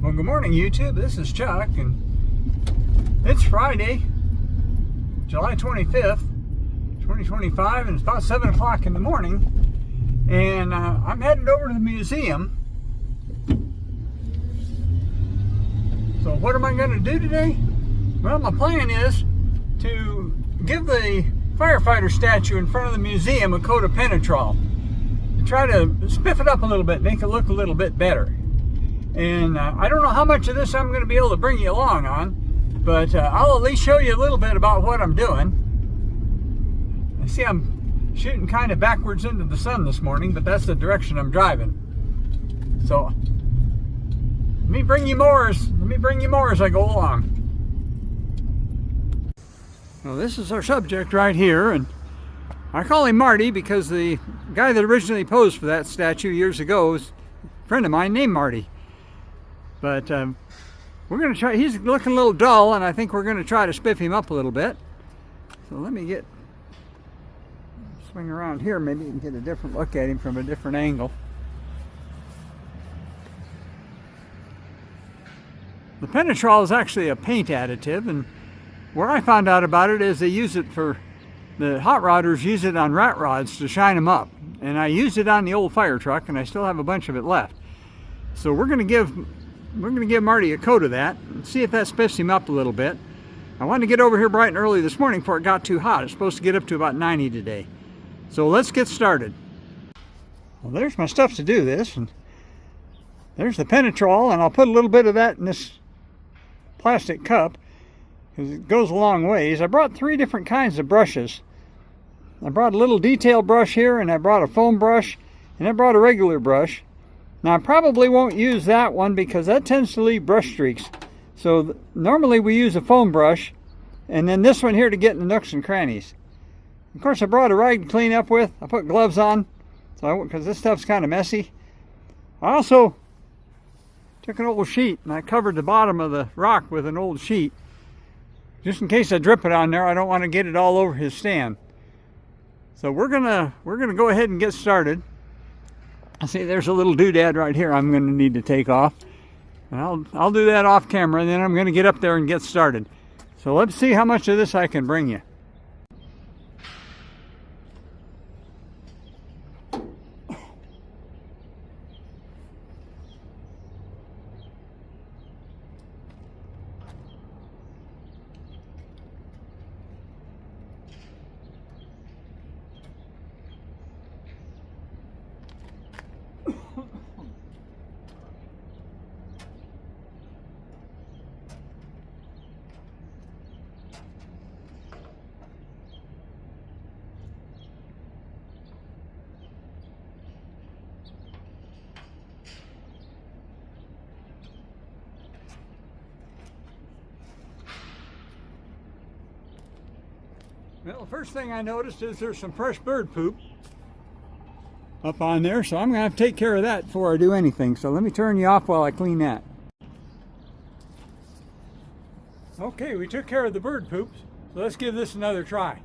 Well, good morning, YouTube. This is Chuck, and it's Friday, July 25th, 2025, and it's about 7 o'clock in the morning, and I'm headed over to the museum. So what am I going to do today? Well, my plan is to give the firefighter statue in front of the museum a coat of penetrol to try to spiff it up a little bit, make it look a little bit better. And I don't know how much of this I'm going to be able to bring you along on, but I'll at least show you a little bit about what I'm doing. I see I'm shooting kind of backwards into the sun this morning, but that's the direction I'm driving. So let me bring you more as I go along. Well, this is our subject right here, and I call him Marty because the guy that originally posed for that statue years ago is a friend of mine named Marty. But we're going to try, he's looking a little dull, and I think we're going to try to spiff him up a little bit. So let me swing around here, maybe you can get a different look at him from a different angle. The penetrol is actually a paint additive, and where I found out about it is they use it for, the hot rodders use it on rat rods to shine them up. And I used it on the old fire truck, and I still have a bunch of it left. So we're going to give Marty a coat of that and see if that spiffs him up a little bit. I wanted to get over here bright and early this morning before it got too hot. It's supposed to get up to about 90 today. So let's get started. Well, there's my stuff to do this, and there's the penetrol, and I'll put a little bit of that in this plastic cup because it goes a long ways. I brought 3 different kinds of brushes. I brought a little detail brush here, and I brought a foam brush, and I brought a regular brush. Now, I probably won't use that one because that tends to leave brush streaks. So normally we use a foam brush, and then this one here to get in the nooks and crannies. Of course, I brought a rag to clean up with. I put gloves on because this stuff's kind of messy. I also took an old sheet and I covered the bottom of the rock with an old sheet. Just in case I drip it on there, I don't want to get it all over his stand. So we're gonna go ahead and get started. I see there's a little doodad right here I'm going to need to take off. And I'll do that off camera, and then I'm going to get up there and get started. So let's see how much of this I can bring you. Well, the first thing I noticed is there's some fresh bird poop up on there, so I'm going to have to take care of that before I do anything. So let me turn you off while I clean that. Okay, we took care of the bird poops, so let's give this another try.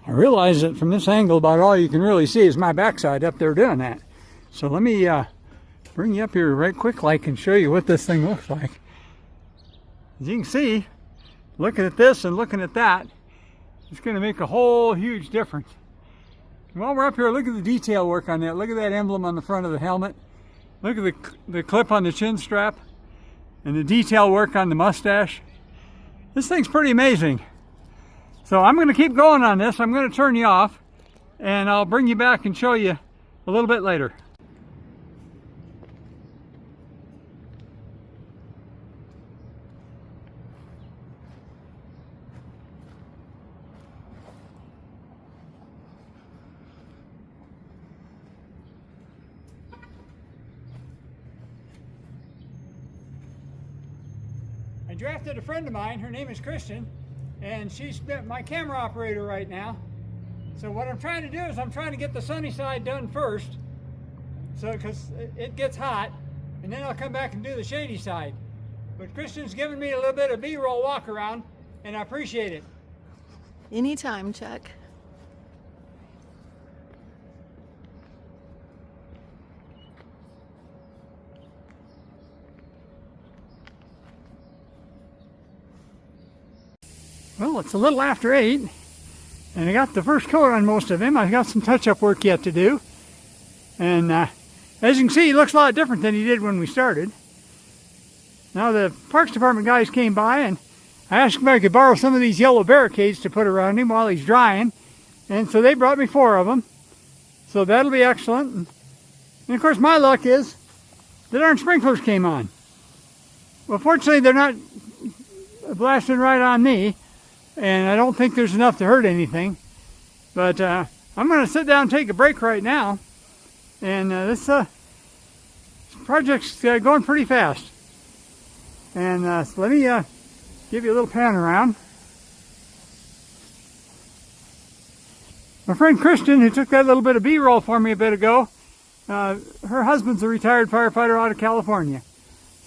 I realize that from this angle about all you can really see is my backside up there doing that. So let me bring you up here right quick like and show you what this thing looks like. As you can see, looking at this and looking at that, it's going to make a whole huge difference. While we're up here, look at the detail work on that. Look at that emblem on the front of the helmet. Look at the clip on the chin strap and the detail work on the mustache. This thing's pretty amazing. So I'm going to keep going on this. I'm going to turn you off and I'll bring you back and show you a little bit later. I drafted a friend of mine, her name is Kristen, and she's my camera operator right now. So what I'm trying to do is I'm trying to get the sunny side done first, so because it gets hot, and then I'll come back and do the shady side. But Kristen's giving me a little bit of B-roll walk around, and I appreciate it. Anytime, Chuck. Well, it's a little after 8, and I got the first coat on most of him. I've got some touch-up work yet to do. And as you can see, he looks a lot different than he did when we started. Now the Parks Department guys came by, and I asked if I could borrow some of these yellow barricades to put around him while he's drying. And so they brought me 4 of them. So that'll be excellent. And of course, my luck is the darn sprinklers came on. Well, fortunately, they're not blasting right on me. And I don't think there's enough to hurt anything. But I'm going to sit down and take a break right now. And this project's going pretty fast. And so let me give you a little pan around. My friend Kristen, who took that little bit of B-roll for me a bit ago, her husband's a retired firefighter out of California.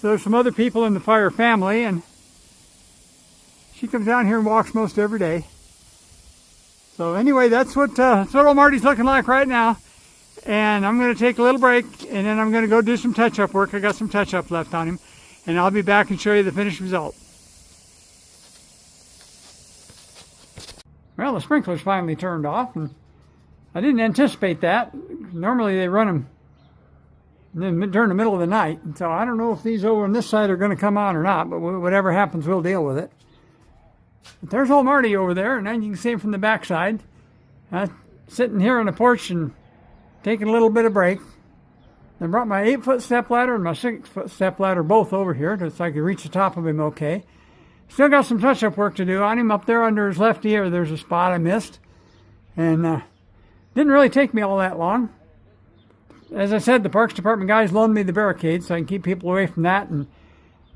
So there's some other people in the fire family, and she comes down here and walks most every day. So anyway, that's what old Marty's looking like right now. And I'm going to take a little break, and then I'm going to go do some touch-up work. I got some touch-up left on him, and I'll be back and show you the finished result. Well, the sprinklers finally turned off, and I didn't anticipate that. Normally they run them during the middle of the night, and so I don't know if these over on this side are going to come on or not, but whatever happens, we'll deal with it. But there's old Marty over there, and then you can see him from the backside, sitting here on the porch and taking a little bit of break. I brought my 8-foot stepladder and my 6-foot stepladder both over here so I could reach the top of him okay. Still got some touch-up work to do on him. Up there under his left ear, there's a spot I missed. And didn't really take me all that long. As I said, the Parks Department guys loaned me the barricades so I can keep people away from that. And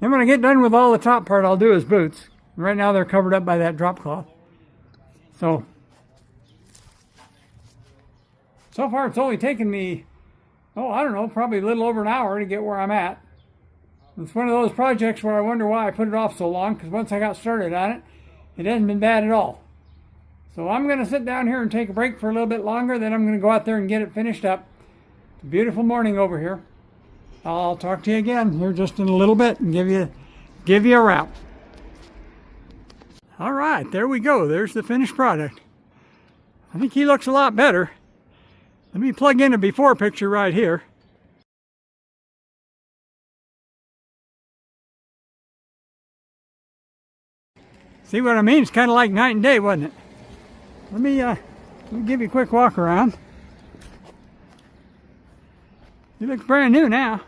then when I get done with all the top part, I'll do his boots. Right now they're covered up by that drop cloth. So far it's only taken me, I don't know, probably a little over an hour to get where I'm at. It's one of those projects where I wonder why I put it off so long, because once I got started on it, it hasn't been bad at all. So I'm going to sit down here and take a break for a little bit longer, then I'm going to go out there and get it finished up. It's a beautiful morning over here. I'll talk to you again here just in a little bit and give you a wrap. All right, there we go. There's the finished product. I think he looks a lot better. Let me plug in a before picture right here. See what I mean? It's kind of like night and day, wasn't it? Let me give you a quick walk around. He looks brand new now.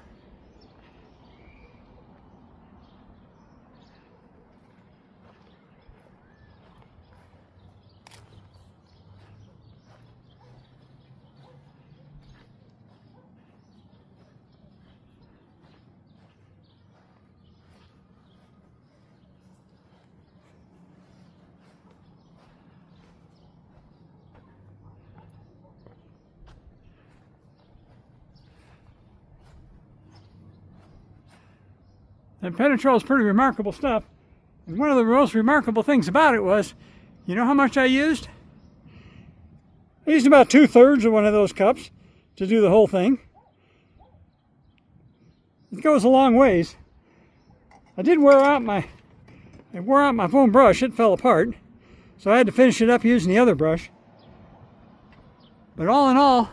That penetrol is pretty remarkable stuff. And one of the most remarkable things about it was, you know how much I used? I used about 2/3 of one of those cups to do the whole thing. It goes a long ways. I did wear out my foam brush. It fell apart, so I had to finish it up using the other brush. But all in all,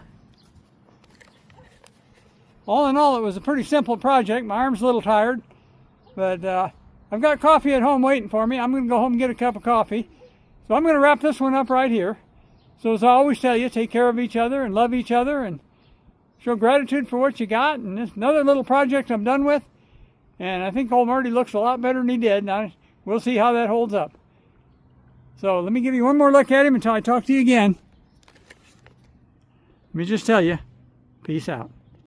it was a pretty simple project. My arm's a little tired, but I've got coffee at home waiting for me. I'm going to go home and get a cup of coffee. So I'm going to wrap this one up right here. So as I always tell you, take care of each other and love each other and show gratitude for what you got. And this another little project I'm done with. And I think old Marty looks a lot better than he did. Now we'll see how that holds up. So let me give you one more look at him until I talk to you again. Let me just tell you, peace out.